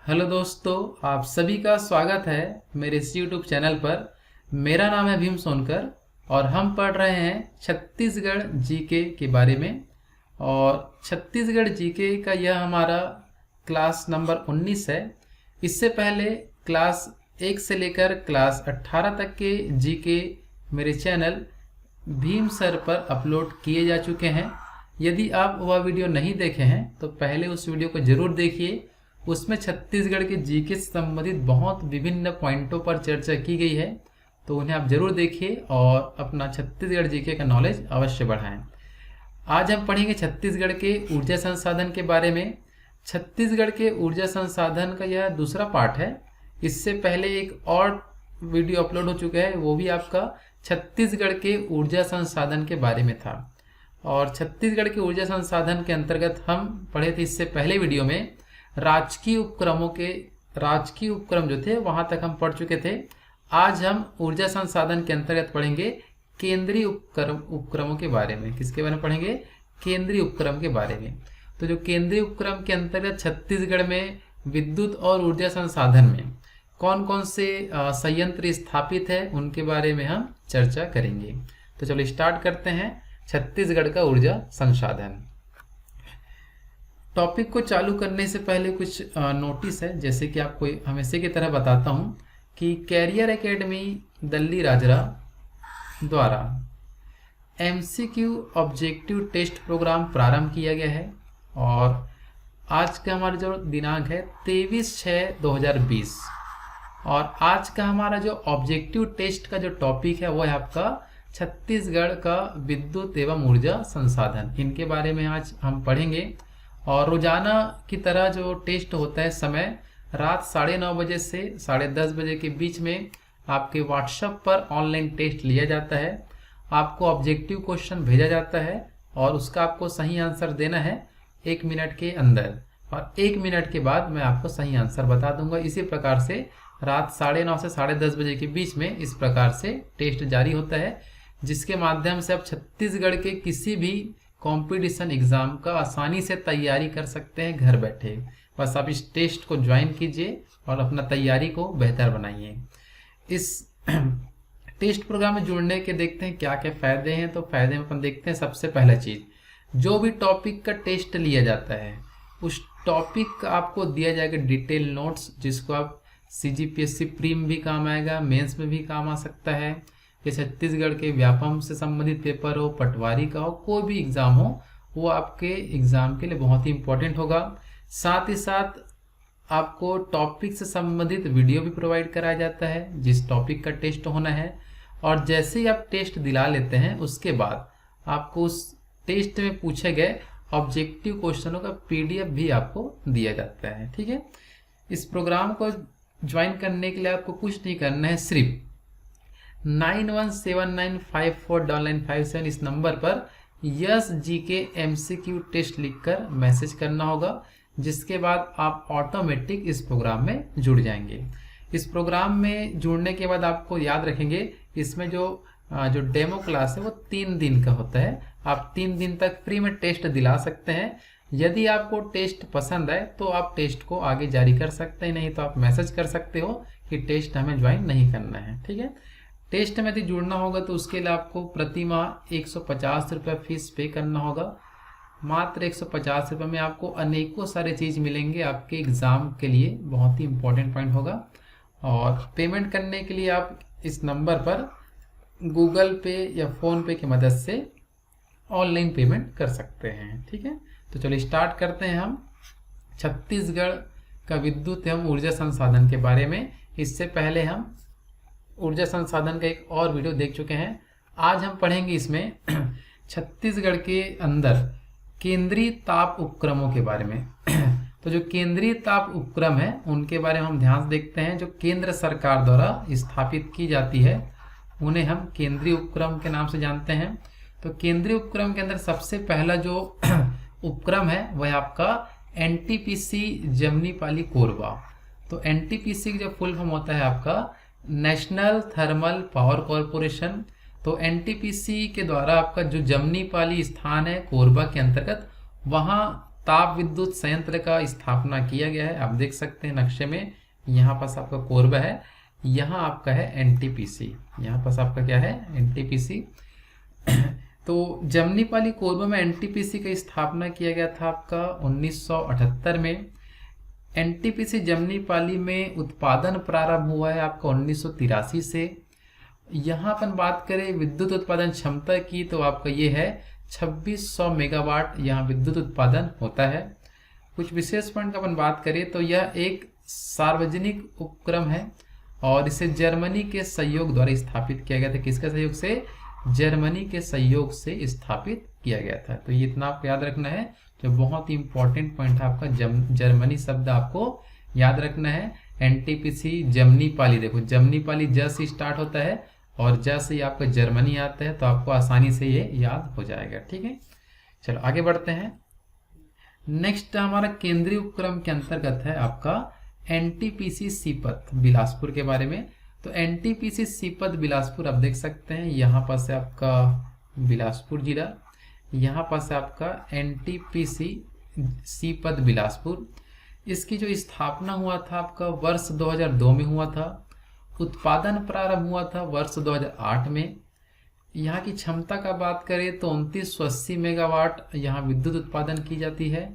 Hello दोस्तों, आप सभी का स्वागत है मेरे इस यूट्यूब चैनल पर। मेरा नाम है भीम सोनकर और हम पढ़ रहे हैं छत्तीसगढ़ जीके के बारे में। और छत्तीसगढ़ जीके का यह हमारा क्लास नंबर 19 है। इससे पहले क्लास 1 से लेकर क्लास 18 तक के जीके मेरे चैनल भीम सर पर अपलोड किए जा चुके हैं। यदि आप वह वीडियो नहीं देखे हैं तो पहले उस वीडियो को जरूर देखिए। उसमें छत्तीसगढ़ के जीके से संबंधित बहुत विभिन्न पॉइंटों पर चर्चा की गई है, तो उन्हें आप जरूर देखिए और अपना छत्तीसगढ़ जीके का नॉलेज अवश्य बढ़ाएं। आज हम पढ़ेंगे छत्तीसगढ़ के ऊर्जा संसाधन के बारे में। छत्तीसगढ़ के ऊर्जा संसाधन का यह दूसरा पार्ट है। इससे पहले एक और वीडियो अपलोड हो चुका है, वो भी आपका छत्तीसगढ़ के ऊर्जा संसाधन के बारे में था। और छत्तीसगढ़ के ऊर्जा संसाधन के अंतर्गत हम पढ़े थे इससे पहले वीडियो में राजकीय उपक्रम जो थे वहां तक हम पढ़ चुके थे। आज हम ऊर्जा संसाधन के अंतर्गत पढ़ेंगे केंद्रीय उपक्रमों के बारे में। किसके बारे में पढ़ेंगे? केंद्रीय उपक्रम के बारे में। तो जो केंद्रीय उपक्रम के अंतर्गत छत्तीसगढ़ में विद्युत और ऊर्जा संसाधन में कौन कौन से संयंत्र स्थापित है उनके बारे में हम चर्चा करेंगे। तो चलो स्टार्ट करते हैं छत्तीसगढ़ का ऊर्जा संसाधन। टॉपिक को चालू करने से पहले कुछ नोटिस है। जैसे कि आपको हमेशा की तरह बताता हूं कि कैरियर एकेडमी दल्ली राजरा द्वारा एमसीक्यू ऑब्जेक्टिव टेस्ट प्रोग्राम प्रारंभ किया गया है। और आज का हमारा जो दिनांक है 23/6/2020। और आज का हमारा जो ऑब्जेक्टिव टेस्ट का जो टॉपिक है वो है आपका छत्तीसगढ़ का विद्युत एवं ऊर्जा संसाधन। इनके बारे में आज हम पढ़ेंगे। और रोजाना की तरह जो टेस्ट होता है समय रात 9:30 बजे से 10:30 बजे के बीच में आपके व्हाट्सएप पर ऑनलाइन टेस्ट लिया जाता है। आपको ऑब्जेक्टिव क्वेश्चन भेजा जाता है और उसका आपको सही आंसर देना है 1 मिनट के अंदर। और 1 मिनट के बाद मैं आपको सही आंसर बता दूंगा। इसी प्रकार से रात 9:30 से 10:30 बजे के बीच में इस प्रकार से टेस्ट जारी होता है, जिसके माध्यम से आप छत्तीसगढ़ के किसी भी कंपटीशन एग्जाम का आसानी से तैयारी कर सकते हैं घर बैठे। बस आप इस टेस्ट को ज्वाइन कीजिए और अपना तैयारी को बेहतर बनाइए। इस टेस्ट प्रोग्राम में जुड़ने के देखते हैं क्या क्या फायदे हैं। तो फायदे में अपन देखते हैं सबसे पहला चीज, जो भी टॉपिक का टेस्ट लिया जाता है उस टॉपिक का आपको दिया जाएगा डिटेल नोट्स, जिसको आप सीजीपीएससी प्रीम भी काम आएगा, मेंस में भी काम आ सकता है। कि छत्तीसगढ़ के व्यापम से संबंधित पेपर हो, पटवारी का हो, कोई भी एग्जाम हो, वो आपके एग्जाम के लिए बहुत ही इंपॉर्टेंट होगा। साथ ही साथ आपको टॉपिक से संबंधित वीडियो भी प्रोवाइड कराया जाता है जिस टॉपिक का टेस्ट होना है। और जैसे ही आप टेस्ट दिला लेते हैं उसके बाद आपको उस टेस्ट में पूछे गए ऑब्जेक्टिव क्वेश्चनों का पीडीएफ भी आपको दिया जाता है। ठीक है। इस प्रोग्राम को ज्वाइन करने के लिए आपको कुछ नहीं करना है, सिर्फ 9179549957 इस नंबर पर यस जीके एमसीक्यू टेस्ट लिखकर मैसेज करना होगा, जिसके बाद आप ऑटोमेटिक इस प्रोग्राम में जुड़ जाएंगे। इस प्रोग्राम में जुड़ने के बाद आपको याद रखेंगे इसमें जो डेमो क्लास है वो 3 दिन का होता है। आप 3 दिन तक फ्री में टेस्ट दिला सकते हैं। यदि आपको टेस्ट पसंद आए तो आप टेस्ट को आगे जारी कर सकते हैं, नहीं तो आप मैसेज कर सकते हो कि टेस्ट हमें ज्वाइन नहीं करना है। ठीक है। टेस्ट में यदि जुड़ना होगा तो उसके लिए आपको प्रति माह 150 रुपये फीस पे करना होगा। मात्र 150 रुपये में आपको अनेकों सारे चीज़ मिलेंगे आपके एग्ज़ाम के लिए। बहुत ही इंपॉर्टेंट पॉइंट होगा। और पेमेंट करने के लिए आप इस नंबर पर गूगल पे या फ़ोन पे की मदद से ऑनलाइन पेमेंट कर सकते हैं। ठीक है। तो चलिए स्टार्ट करते हैं हम छत्तीसगढ़ का विद्युत एवं ऊर्जा संसाधन के बारे में। इससे पहले हम ऊर्जा संसाधन का एक और वीडियो देख चुके हैं। आज हम पढ़ेंगे इसमें छत्तीसगढ़ के अंदर केंद्रीय ताप उपक्रमों के बारे में। तो जो केंद्रीय ताप उपक्रम है उनके बारे में हम ध्यान से देखते हैं। जो केंद्र सरकार द्वारा स्थापित की जाती है उन्हें हम केंद्रीय उपक्रम के नाम से जानते हैं। तो केंद्रीय उपक्रम के अंदर सबसे पहला जो उपक्रम है वह आपका एनटीपीसी जमनीपाली कोरबा। तो एनटीपीसी की जो फुल फॉर्म होता है आपका नेशनल थर्मल पावर कॉरपोरेशन। तो एनटीपीसी के द्वारा आपका जो जमनीपाली स्थान है कोरबा के अंतर्गत, वहाँ ताप विद्युत संयंत्र का स्थापना किया गया है। आप देख सकते हैं नक्शे में, यहाँ पास आपका कोरबा है, यहाँ आपका है एनटीपीसी, यहाँ पास आपका क्या है एनटीपीसी। तो जमनीपाली कोरबा में एनटीपीसी का स्थापना किया गया था आपका 1978 में। एनटीपीसी जमनीपाली में उत्पादन प्रारंभ हुआ है आपका 1983 से। यहाँ अपन बात करें विद्युत उत्पादन क्षमता की तो आपका ये है 2600 मेगावाट यहाँ विद्युत उत्पादन होता है। कुछ विशेष पॉइंट का अपन बात करें तो यह एक सार्वजनिक उपक्रम है और इसे जर्मनी के सहयोग द्वारा स्थापित किया गया था। किसके सहयोग से? जर्मनी के सहयोग से स्थापित किया गया था। तो ये इतना आपको याद रखना है, जो बहुत ही इंपॉर्टेंट पॉइंट है आपका जर्मनी शब्द आपको याद रखना है। एनटीपीसी जमनीपाली, देखो जमनीपाली ज से स्टार्ट होता है और ज से आपका जर्मनी आता है, तो आपको आसानी से ये याद हो जाएगा। ठीक है, चलो आगे बढ़ते हैं। नेक्स्ट हमारा केंद्रीय उपक्रम के अंतर्गत है आपका एनटीपीसी सीपत बिलासपुर के बारे में। तो एनटीपीसी सीपत बिलासपुर आप देख सकते हैं, यहाँ पर से आपका बिलासपुर जिला, यहाँ पर से आपका एनटीपीसी सीपत बिलासपुर। इसकी जो स्थापना हुआ था आपका वर्ष 2002 में हुआ था। उत्पादन प्रारंभ हुआ था वर्ष 2008 में। यहाँ की क्षमता का बात करें तो 2980 मेगावाट यहाँ विद्युत उत्पादन की जाती है।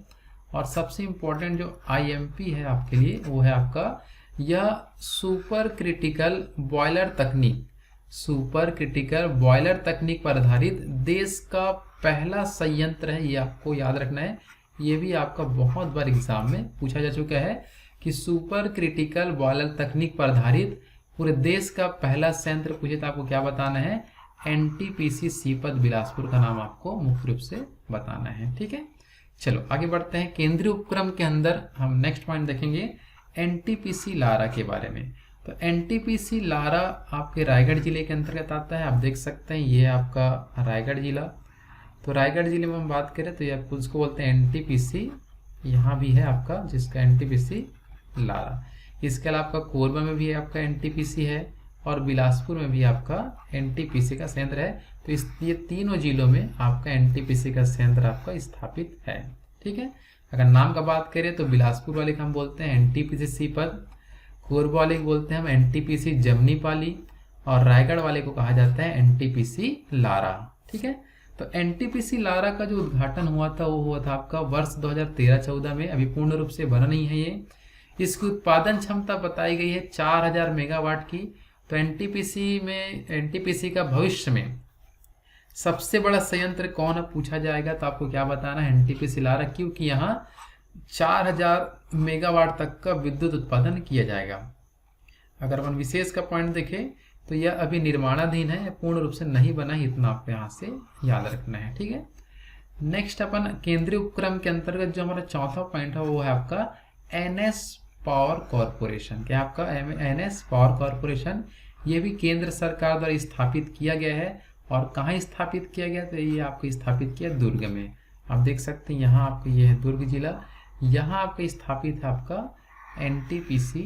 और सबसे इम्पोर्टेंट जो आईएमपी है आपके लिए वो है आपका यह सुपर क्रिटिकल बॉयलर तकनीक, सुपर क्रिटिकल बॉयलर तकनीक पर आधारित देश का पहला संयंत्र है। ये आपको याद रखना है, ये भी आपका बहुत बार एग्जाम में पूछा जा चुका है कि सुपर क्रिटिकल बॉयलर तकनीक पर आधारित पूरे देश का पहला संयंत्र पूछे तो आपको क्या बताना है? एनटीपीसी सीपत बिलासपुर का नाम आपको मुख्य रूप से बताना है। ठीक है, चलो आगे बढ़ते हैं। केंद्रीय उपक्रम के अंदर हम नेक्स्ट पॉइंट देखेंगे एनटीपीसी लारा के बारे में। तो एनटीपीसी लारा आपके रायगढ़ जिले के अंतर्गत आता है। आप देख सकते हैं ये आपका रायगढ़ जिला। तो रायगढ़ जिले में हम बात करें तो ये उसको बोलते हैं एनटीपीसी, यहाँ भी है आपका जिसका एनटीपीसी लारा। इसके अलावा आपका कोरबा में भी आपका एनटीपीसी है और बिलासपुर में भी आपका एनटीपीसी का संयंत्र है। तो ये तीनों जिलों में आपका एनटीपीसी का संयंत्र आपका स्थापित है। ठीक है, अगर नाम का बात करें तो बिलासपुर वाले को हम बोलते हैं एनटीपीसी सीपत, कोरबा वाले को बोलते हैं हम एनटीपीसी जमनीपाली और रायगढ़ वाले को कहा जाता है एनटीपीसी लारा। ठीक है, तो एनटीपीसी लारा का जो उद्घाटन हुआ था वो हुआ था आपका वर्ष 2013-14 में। अभी पूर्ण रूप से बना नहीं है ये। इसकी उत्पादन क्षमता बताई गई है 4000 मेगावाट की। तो एनटीपीसी का भविष्य में सबसे बड़ा संयंत्र कौन है पूछा जाएगा तो आपको क्या बताना है? एनटीपीसी लारा, क्योंकि यहाँ 4000 मेगावाट तक का विद्युत उत्पादन किया जाएगा। अगर अपन विशेष का पॉइंट देखें तो यह अभी निर्माणाधीन है, पूर्ण रूप से नहीं बना है, इतना आपको यहाँ से याद रखना है। ठीक है, नेक्स्ट अपन केंद्रीय उपक्रम के अंतर्गत जो हमारा चौथा पॉइंट है वो है आपका एनएस पावर कॉरपोरेशन। क्या आपका एनएस पावर कॉरपोरेशन, ये भी केंद्र सरकार द्वारा स्थापित किया गया है। और कहाँ स्थापित किया गया? तो ये आपको स्थापित किया दुर्ग में। आप देख सकते हैं यहाँ आपको ये है दुर्ग जिला, यहाँ आपका स्थापित है आपका एनटीपीसी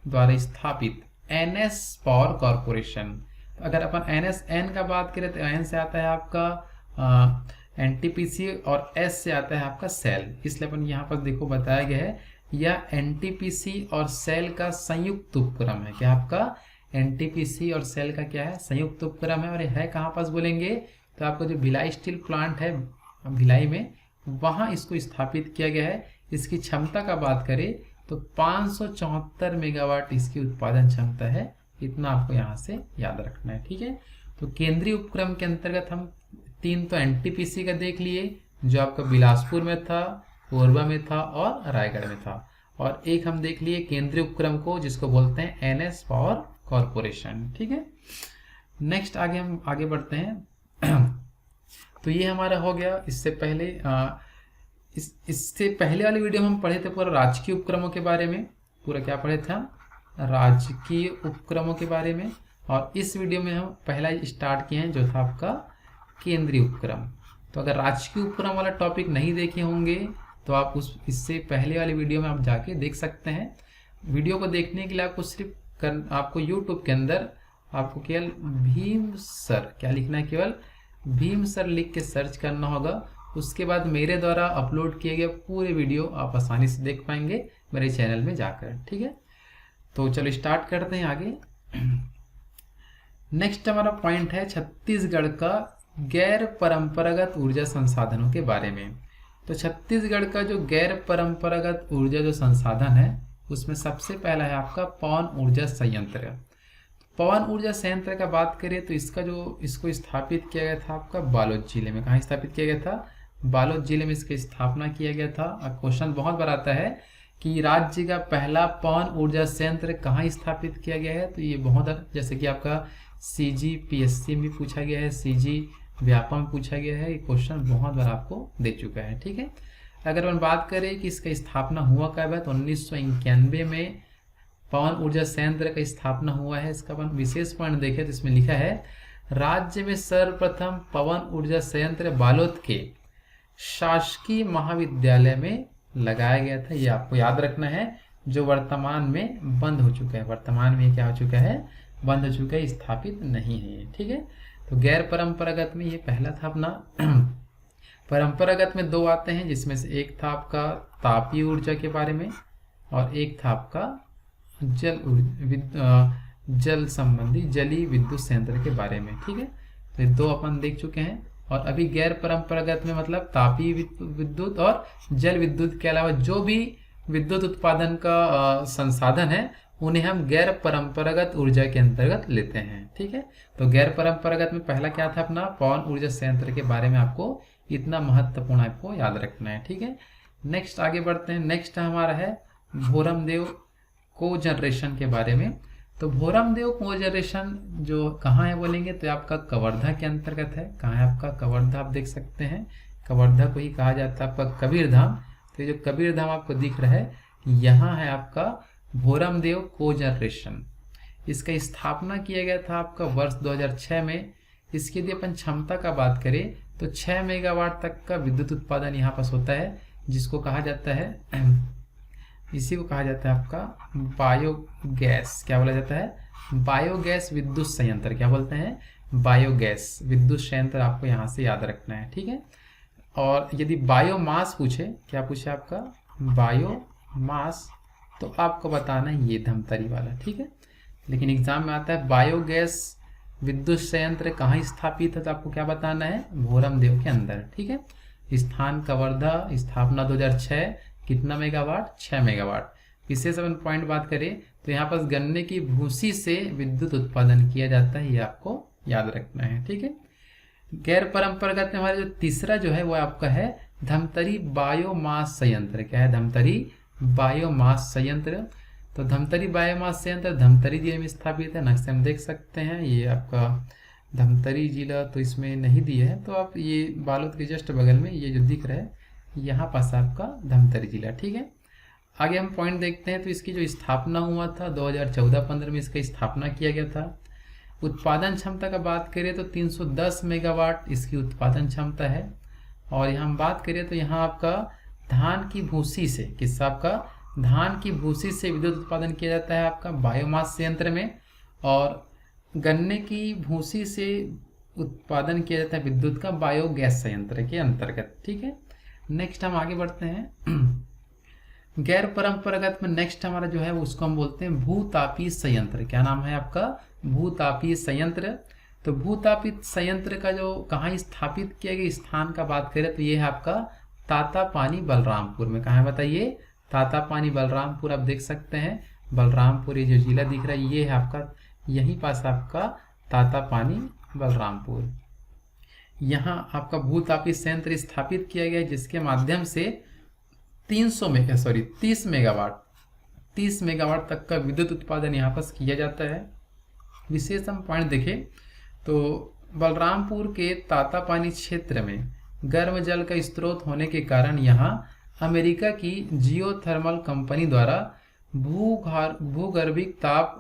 द्वारा स्थापित एनएस पावर कॉरपोरेशन। तो अगर अपन एन का बात करें तो एन से आता है आपका एनटीपीसी और एस से आता है आपका सेल। इसलिए अपन यहाँ पर देखो बताया गया है यह एनटीपीसी और सेल का संयुक्त उपक्रम है। क्या आपका एनटीपीसी और सेल का क्या है? संयुक्त उपक्रम है। और ये है कहाँ पास बोलेंगे तो आपको जो भिलाई स्टील प्लांट है भिलाई में, वहाँ इसको स्थापित किया गया है। इसकी क्षमता का बात करें तो 574 मेगावाट इसकी उत्पादन क्षमता है। इतना आपको यहाँ से याद रखना है। ठीक है, तो केंद्रीय उपक्रम के अंतर्गत हम 3 तो एनटीपीसी का देख लिए जो आपका बिलासपुर में था, कोरबा में था और रायगढ़ में था। और एक हम देख लिए केंद्रीय उपक्रम को जिसको बोलते हैं एनएस पावर कॉरपोरेशन। ठीक है, नेक्स्ट हम आगे बढ़ते हैं। तो ये हमारा हो गया। इससे पहले इससे पहले वाली वीडियो में हम पढ़े थे पूरा राजकीय उपक्रमों के बारे में। पूरा क्या पढ़े थे हम? राजकीय उपक्रमों के बारे में। और इस वीडियो में हम पहला स्टार्ट किए हैं जो था आपका केंद्रीय उपक्रम। तो अगर राजकीय उपक्रम वाला टॉपिक नहीं देखे होंगे तो आप इससे पहले वाली वीडियो में आप जाके देख सकते हैं। वीडियो को देखने के लिए आपको सिर्फ आपको YouTube के अंदर आपको केवल भीम सर, क्या लिखना है? केवल भीम सर लिख के सर्च करना होगा उसके बाद मेरे द्वारा अपलोड किए गए पूरे वीडियो आप आसानी से देख पाएंगे मेरे चैनल में जाकर। ठीक है, तो चलो स्टार्ट करते हैं आगे। नेक्स्ट हमारा पॉइंट है छत्तीसगढ़ का गैर परंपरागत ऊर्जा संसाधनों के बारे में। तो छत्तीसगढ़ का जो गैर परंपरागत ऊर्जा जो संसाधन है उसमें सबसे पहला है आपका पवन ऊर्जा संयंत्र। पवन ऊर्जा संयंत्र का बात करें तो इसको स्थापित किया गया था आपका बालोद जिले में। कहाँ स्थापित किया गया था? बालोद जिले में इसकी स्थापना किया गया था। क्वेश्चन बहुत बार आता है कि राज्य का पहला पवन ऊर्जा संयंत्र कहाँ स्थापित किया गया है, तो ये बहुत, जैसे कि आपका सीजी पीएससी में पूछा गया है, सीजी व्यापम में पूछा गया है, ये क्वेश्चन बहुत बार आपको दे चुका है। ठीक है, अगर हम बात करें कि इसका स्थापना हुआ कब है, तो 1991 में पवन ऊर्जा संयंत्र का स्थापना हुआ है। इसका अपन विशेष पॉइंट देखें तो इसमें लिखा है राज्य में सर्वप्रथम पवन ऊर्जा संयंत्र बालोद के शासकीय महाविद्यालय में लगाया गया था। ये आपको याद रखना है, जो वर्तमान में बंद हो चुका है। वर्तमान में क्या हो चुका है? बंद हो चुका है, स्थापित नहीं है। ठीक है, तो गैर परंपरागत में ये पहला था अपना। परंपरागत में दो आते हैं, जिसमें से एक था आपका तापीय ऊर्जा के बारे में और एक था आपका जल संबंधी जलीय विद्युत संयंत्र के बारे में। ठीक है, तो ये दो अपन देख चुके हैं। और अभी गैर परंपरागत में मतलब तापीय विद्युत और जल विद्युत के अलावा जो भी विद्युत उत्पादन का संसाधन है उन्हें हम गैर परंपरागत ऊर्जा के अंतर्गत लेते हैं। ठीक है, तो गैर परंपरागत में पहला क्या था अपना पवन ऊर्जा संयंत्र के बारे में आपको इतना महत्वपूर्ण आपको याद रखना है। ठीक है, नेक्स्ट आगे बढ़ते हैं। नेक्स्ट हमारा है भोरमदेव को जनरेशन के बारे में। तो भोरमदेव को जनरेशन जो कहाँ है बोलेंगे तो आपका कवर्धा के अंतर्गत है। कहाँ है आपका? कवर्धा, आप देख सकते हैं कवर्धा को ही कहा जाता है आपका कबीरधाम। तो ये जो कबीरधाम आपको दिख रहा है यहाँ है आपका भोरमदेव को जनरेशन। इसका स्थापना किया गया था आपका वर्ष 2006 में। इसकी यदि अपन क्षमता का बात करें तो 6 मेगावाट तक का विद्युत उत्पादन यहाँ पास होता है, जिसको कहा जाता है, इसी को कहा जाता है आपका बायोगैस। क्या बोला जाता है? बायोगैस विद्युत संयंत्र। क्या बोलते हैं? बायोगैस विद्युत संयंत्र। आपको यहाँ से याद रखना है। ठीक है, और यदि बायोमास पूछे, क्या पूछे आपका? बायोमास, तो आपको बताना है ये धमतरी वाला। ठीक है, लेकिन एग्जाम में आता है बायोगैस विद्युत संयंत्र कहाँ स्थापित है, तो आपको क्या बताना है? भोरमदेव के अंदर। ठीक है, स्थान कवर्धा, स्थापना 2006, कितना मेगावाट? 6 मेगावाट। विशेष अपन पॉइंट बात करें तो यहाँ पर गन्ने की भूसी से विद्युत उत्पादन किया जाता है, ये आपको याद रखना है। ठीक है, गैर परंपरागत में हमारा जो तीसरा जो है वो आपका है धमतरी बायोमास संयंत्र। क्या है? धमतरी बायोमास संयंत्र। तो धमतरी बायोमास संयंत्र धमतरी जिले में स्थापित है। नक्शे हम देख सकते हैं, ये आपका धमतरी जिला तो इसमें नहीं दिया है, तो आप ये बालोद के जस्ट बगल में ये जो दिख रहा है यहाँ पास आपका धमतरी जिला। ठीक है, आगे हम पॉइंट देखते हैं। तो इसकी जो स्थापना हुआ था 2014-15 में इसका स्थापना किया गया था। उत्पादन क्षमता का बात करें तो 310 मेगावाट इसकी उत्पादन क्षमता है। और यहाँ हम बात करें तो यहाँ आपका धान की भूसी से, किससे? आपका धान की भूसी से विद्युत उत्पादन किया जाता है आपका बायोमास संयंत्र में। और गन्ने की भूसी से उत्पादन किया जाता है विद्युत का बायोगैस संयंत्र के अंतर्गत। ठीक है, नेक्स्ट हम आगे बढ़ते हैं। गैर परंपरागत में नेक्स्ट हमारा जो है उसको हम बोलते हैं भूतापीय संयंत्र। क्या नाम है आपका? भूतापीय संयंत्र। तो भूतापीय संयंत्र का जो कहाँ स्थापित किया गया स्थान का बात करें तो ये है आपका तातापानी बलरामपुर में। कहाँ है बताइए? तातापानी बलरामपुर। आप देख सकते हैं बलरामपुर, ये जो जिला दिख रहा है ये है आपका, यहीं पास आपका तातापानी बलरामपुर। यहाँ आपका भूतापीय संयंत्र स्थापित किया गया जिसके माध्यम से 30 मेगावाट तक का विद्युत उत्पादन यहाँ पर किया जाता है। विशेष हम पॉइंट देखें तो बलरामपुर के तातापानी क्षेत्र में गर्म जल का स्रोत होने के कारण यहाँ अमेरिका की जियोथर्मल कंपनी द्वारा भूगर्भिक ताप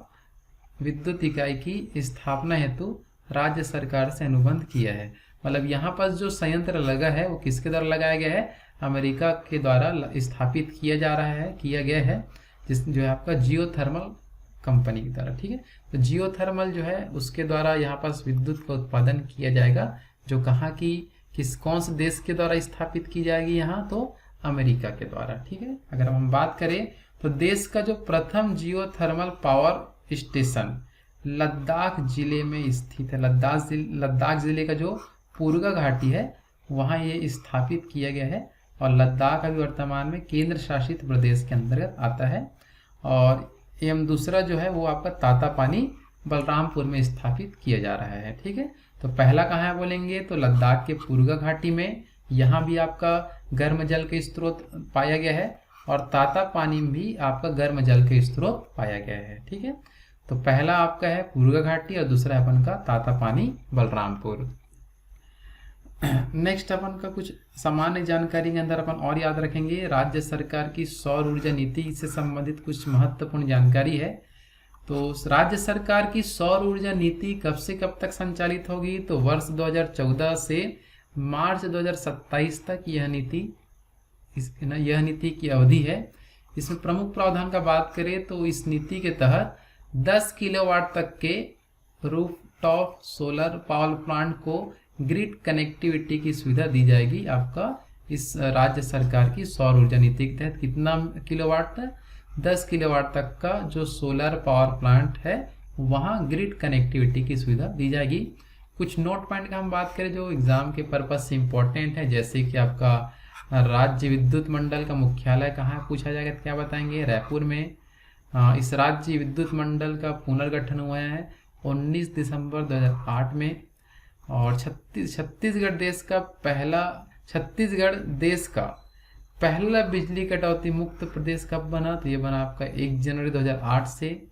विद्युत इकाई की स्थापना हेतु राज्य सरकार से अनुबंध किया है। मतलब यहाँ पर जो संयंत्र लगा है वो किसके द्वारा लगाया गया है? अमेरिका के द्वारा स्थापित किया गया है, जिस जो है आपका जियोथर्मल कंपनी की द्वारा। ठीक है, तो जियोथर्मल जो है उसके द्वारा यहाँ पास विद्युत का उत्पादन किया जाएगा, जो कहाँ की कौन से देश के द्वारा स्थापित की जाएगी यहाँ, तो अमेरिका के द्वारा। ठीक है, अगर हम बात करें तो देश का जो प्रथम जियोथर्मल पावर स्टेशन लद्दाख जिले में स्थित है। लद्दाख जिले का जो पूर्गा घाटी है वहाँ ये स्थापित किया गया है, और लद्दाख अभी वर्तमान में केंद्र शासित प्रदेश के अंतर्गत आता है। और एवं दूसरा जो है वो आपका तातापानी बलरामपुर में स्थापित किया जा रहा है। ठीक है, तो पहला कहाँ है बोलेंगे तो लद्दाख के पूर्गा घाटी में, यहाँ भी आपका गर्म जल के स्रोत पाया गया है, और तातापानी में भी आपका गर्म जल के स्रोत पाया गया है। ठीक है, तो पहला आपका है पूर्गा घाटी और दूसरा अपन का तातापानी बलरामपुर। नेक्स्ट अपन का कुछ सामान्य जानकारी के अंदर अपन और याद रखेंगे, राज्य सरकार की सौर ऊर्जा नीति से संबंधित कुछ महत्वपूर्ण जानकारी है। तो राज्य सरकार की सौर ऊर्जा नीति कब से कब तक संचालित होगी, तो वर्ष 2014 से मार्च 2027 तक यह नीति की अवधि है। इसमें प्रमुख प्रावधान का बात करें तो इस नीति के तहत 10 किलोवाट तक के रूफटॉप सोलर पावर प्लांट को ग्रिड कनेक्टिविटी की सुविधा दी जाएगी। आपका इस राज्य सरकार की सौर ऊर्जा नीति के तहत कितना किलोवाट तक, 10 किलोवाट तक का जो सोलर पावर प्लांट है वहाँ ग्रिड कनेक्टिविटी की सुविधा दी जाएगी। कुछ नोट पॉइंट का हम बात करें जो एग्जाम के पर्पज से इम्पोर्टेंट है, जैसे कि आपका राज्य विद्युत मंडल का मुख्यालय कहाँ है पूछा जाएगा, क्या बताएंगे, रायपुर में। इस राज्य विद्युत मंडल का पुनर्गठन हुआ है 19 दिसंबर 2008 में। और छत्तीसगढ़ देश का पहला बिजली कटौती मुक्त प्रदेश कब बना, तो ये बना आपका 1 जनवरी 2008 से।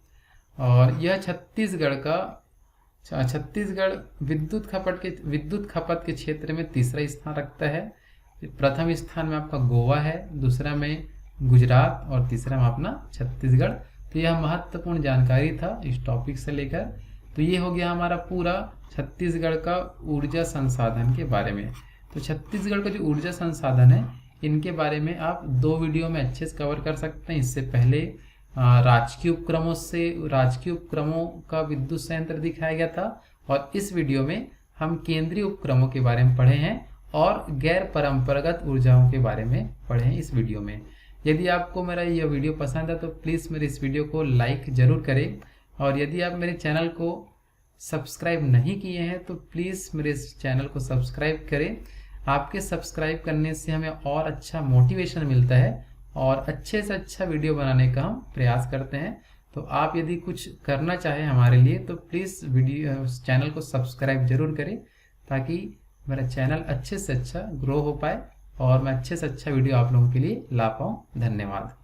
और यह छत्तीसगढ़ विद्युत खपत के क्षेत्र में तीसरा स्थान रखता है। प्रथम स्थान में आपका गोवा है, दूसरा में गुजरात और तीसरा में अपना छत्तीसगढ़। तो यह महत्वपूर्ण जानकारी था इस टॉपिक से लेकर। तो ये हो गया हमारा पूरा छत्तीसगढ़ का ऊर्जा संसाधन के बारे में। तो छत्तीसगढ़ का जो ऊर्जा संसाधन है इनके बारे में आप 2 वीडियो में अच्छे से कवर कर सकते हैं। इससे पहले राजकीय उपक्रमों का विद्युत संयंत्र दिखाया गया था, और इस वीडियो में हम केंद्रीय उपक्रमों के बारे में पढ़े हैं और गैर परंपरागत ऊर्जाओं के बारे में पढ़े हैं इस वीडियो में। यदि आपको मेरा यह वीडियो पसंद है तो प्लीज़ मेरे इस वीडियो को लाइक ज़रूर करें, और यदि आप मेरे चैनल को सब्सक्राइब नहीं किए हैं तो प्लीज़ मेरे इस चैनल को सब्सक्राइब करें। आपके सब्सक्राइब करने से हमें और अच्छा मोटिवेशन मिलता है और अच्छे से अच्छा वीडियो बनाने का हम प्रयास करते हैं। तो आप यदि कुछ करना चाहें हमारे लिए तो प्लीज़ चैनल को सब्सक्राइब जरूर करें, ताकि मेरा चैनल अच्छे से अच्छा ग्रो हो पाए और मैं अच्छे से अच्छा वीडियो आप लोगों के लिए ला पाऊँ। धन्यवाद।